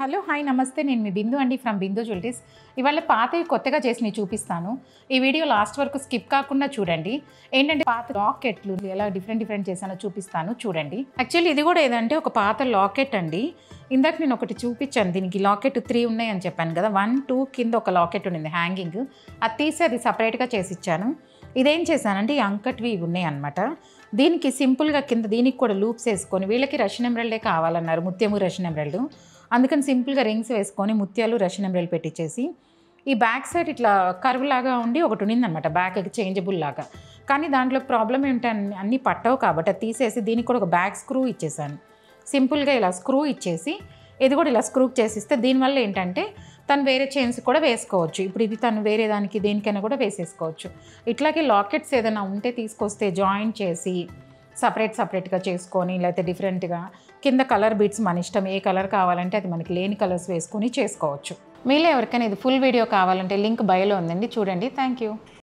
Hello hi నమస్తే నేను మీ బిందు అండి ఫ్రమ్ బిందు జ్యువెలరీస్. ఇవాళ పాతవి కొత్తగా చేసినవి చూపిస్తాను. ఈ వీడియో లాస్ట్ వరకు స్కిప్ కాకుండా చూడండి. ఏంటంటే పాత లాకెట్లు ఎలా డిఫరెంట్ చేశానో చూపిస్తాను చూడండి. యాక్చువల్లీ ఇది కూడా ఏదంటే ఒక పాత లాకెట్ అండి. ఇందాక నేను ఒకటి చూపించాను, దీనికి లాకెట్ 3 ఉన్నాయి అని చెప్పాను కదా. 1, 2 కింద ఒక లాకెట్ ఉండింది హ్యాంగింగ్, అది తీసి అది సపరేట్గా చేసి ఇచ్చాను. ఇదేం చేశానంటే ఈ అంకట్వి ఇవి ఉన్నాయి అనమాట. దీనికి సింపుల్గా కింద దీనికి కూడా లూప్స్ వేసుకొని, వీళ్ళకి రష్యన్ ఎంబ్రాయిడరీ కావాలన్నారు, ముత్యము రష్యన్ ఎంబ్రాయిడరీ. అందుకని సింపుల్గా రింగ్స్ వేసుకొని ముత్యాలు రష్యన్ ఎంబ్రాయిడరీ పెట్టించేసి ఈ బ్యాక్ సైడ్ ఇట్లా కర్వ్ లాగా ఉండి ఒకటి ఉండిందనమాట, బ్యాక్ చేంజబుల్ లాగా. కానీ దాంట్లో ప్రాబ్లం ఏంటంటే అన్నీ పట్టవు కాబట్టి అది తీసేసి దీనికి కూడా ఒక బ్యాక్ స్క్రూ ఇచ్చేసాను. సింపుల్గా ఇలా స్క్రూ ఇచ్చేసి ఇది కూడా ఇలా స్క్రూ చేసిస్తే దీనివల్ల ఏంటంటే తను వేరే చైన్స్ కూడా వేసుకోవచ్చు. ఇప్పుడు ఇది తను వేరే దానికి దేనికైనా కూడా వేసేసుకోవచ్చు. ఇట్లాగే లాకెట్స్ ఏదైనా ఉంటే తీసుకొస్తే జాయిన్ చేసి సపరేట్గా చేసుకొని, లేకపోతే డిఫరెంట్గా కింద కలర్ బీట్స్ మన ఇష్టం, ఏ కలర్ కావాలంటే అది మనకి లేని కలర్స్ వేసుకొని చేసుకోవచ్చు. మీలో ఎవరికైనా ఇది ఫుల్ వీడియో కావాలంటే లింక్ బయోలో ఉందండి, చూడండి. Thank you.